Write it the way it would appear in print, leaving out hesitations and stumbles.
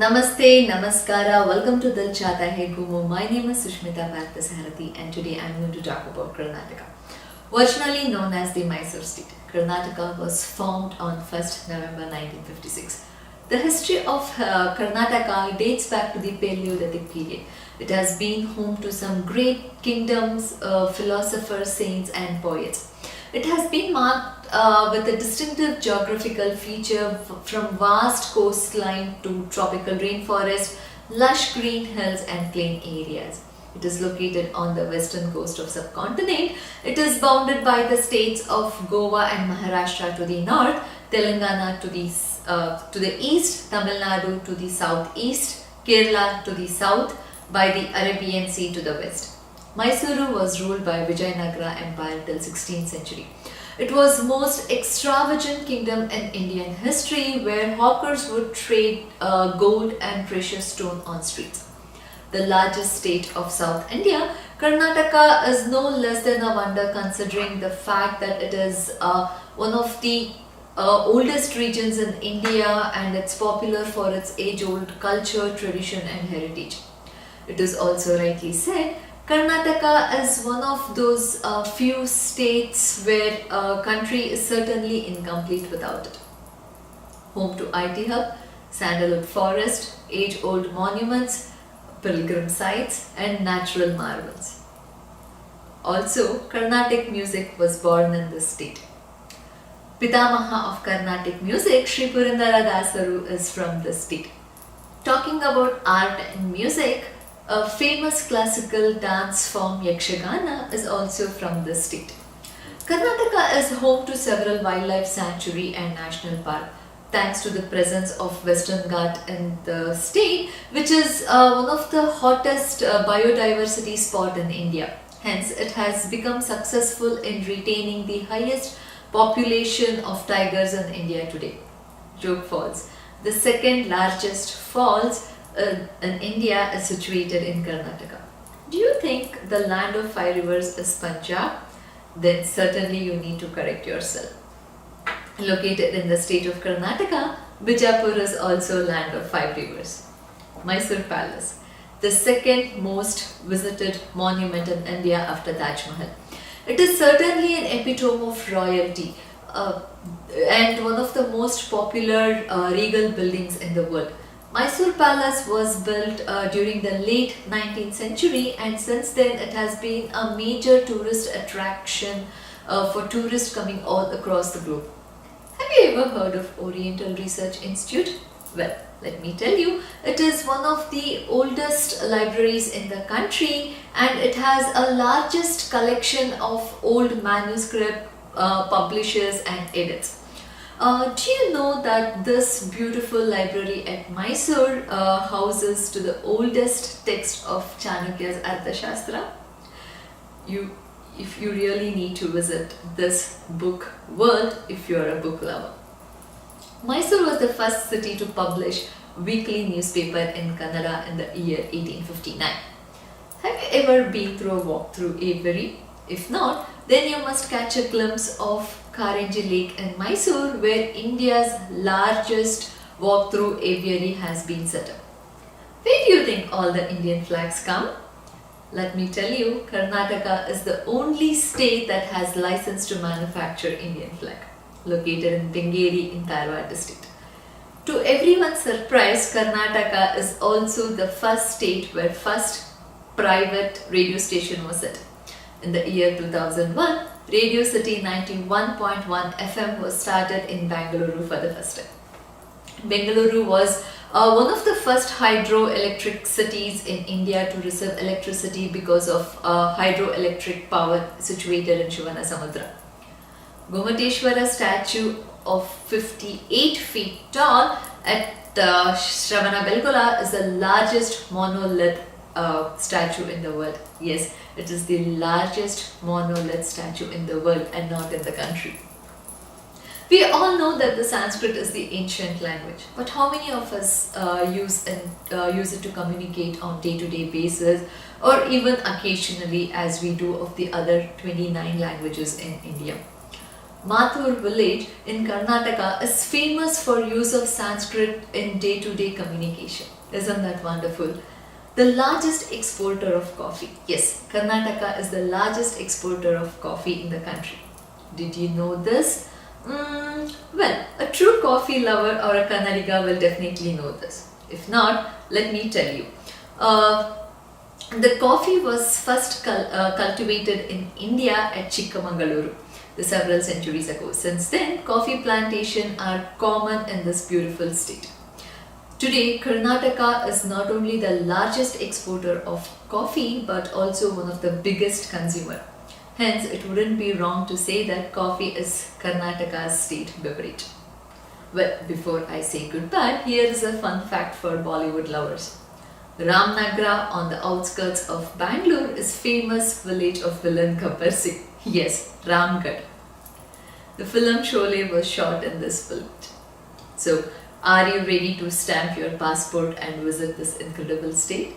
Namaste, Namaskara, welcome to Dil Chata Hai Ghumo. My name is Sushmita Parthasarathy and today I am going to talk about Karnataka. Originally known as the Mysore state, Karnataka was formed on 1st November 1956. The history of Karnataka dates back to the Paleolithic period. It has been home to some great kingdoms, philosophers, saints and poets. It has been marked with a distinctive geographical feature from vast coastline to tropical rainforest, lush green hills and plain areas. It is located on the western coast of subcontinent. It is bounded by the states of Goa and Maharashtra to the north, Telangana to the east, Tamil Nadu to the southeast, Kerala to the south, by the Arabian Sea to the west. Mysuru was ruled by Vijayanagara Empire till 16th century. It was most extravagant kingdom in Indian history where hawkers would trade gold and precious stone on streets. The largest state of South India, Karnataka is no less than a wonder considering the fact that it is one of the oldest regions in India and it's popular for its age-old culture, tradition and heritage. It is also rightly said Karnataka is one of those few states where a country is certainly incomplete without it. Home to IT hub, sandalwood forest, age-old monuments, pilgrim sites and natural marvels. Also, Carnatic music was born in this state. Pitamaha of Carnatic music, Sri Purandara Dasaru is from this state. Talking about art and music, a famous classical dance form Yakshagana is also from this state. Karnataka is home to several wildlife sanctuary and national park thanks to the presence of Western Ghat in the state, which is one of the hottest biodiversity spot in India. Hence, it has become successful in retaining the highest population of tigers in India today. Jog Falls, the second largest falls in India, is situated in Karnataka. Do you think the land of five rivers is Punjab? Then certainly you need to correct yourself. Located in the state of Karnataka, Bijapur is also land of five rivers. Mysore Palace, the second most visited monument in India after Taj Mahal. It is certainly an epitome of royalty and one of the most popular regal buildings in the world. Mysore Palace was built during the late 19th century and since then it has been a major tourist attraction for tourists coming all across the globe. Have you ever heard of Oriental Research Institute? Well, let me tell you, it is one of the oldest libraries in the country and it has a largest collection of old manuscript, publishes and edits. Do you know that this beautiful library at Mysore houses to the oldest text of Chanakya's Arthashastra? If you really need to visit this book world if you are a book lover. Mysore was the first city to publish weekly newspaper in Kannada in the year 1859. Have you ever been through a walk through Aviary? If not, then you must catch a glimpse of Karanji Lake in Mysore where India's largest walk-through aviary has been set up. Where do you think all the Indian flags come? Let me tell you, Karnataka is the only state that has license to manufacture Indian flag, located in Dengeri in Dharwad district. To everyone's surprise, Karnataka is also the first state where first private radio station was set. In the year 2001, Radio City 91.1 FM was started in Bengaluru for the first time. Bengaluru was one of the first hydroelectric cities in India to receive electricity because of hydroelectric power situated in Shivanasamudra. Gomateshwara statue of 58 feet tall at Shravanabelogola is the largest monolith statue in the world. Yes, it is the largest monolith statue in the world and not in the country. We all know that the Sanskrit is the ancient language, but how many of us use it to communicate on day-to-day basis or even occasionally as we do of the other 29 languages in India? Mathur village in Karnataka is famous for use of Sanskrit in day-to-day communication. Isn't that wonderful? The largest exporter of coffee. Yes, Karnataka is the largest exporter of coffee in the country. Did you know this? Well, a true coffee lover or a Kannadiga will definitely know this. If not, let me tell you. The coffee was first cultivated in India at Chikkamangaluru several centuries ago. Since then, coffee plantations are common in this beautiful state. Today, Karnataka is not only the largest exporter of coffee but also one of the biggest consumer. Hence, it wouldn't be wrong to say that coffee is Karnataka's state beverage. Well, before I say goodbye, here is a fun fact for Bollywood lovers. Ramnagra on the outskirts of Bangalore is famous village of villain Gabbar Singh. Yes, Ramgarh. The film Sholay was shot in this village. So, are you ready to stamp your passport and visit this incredible state?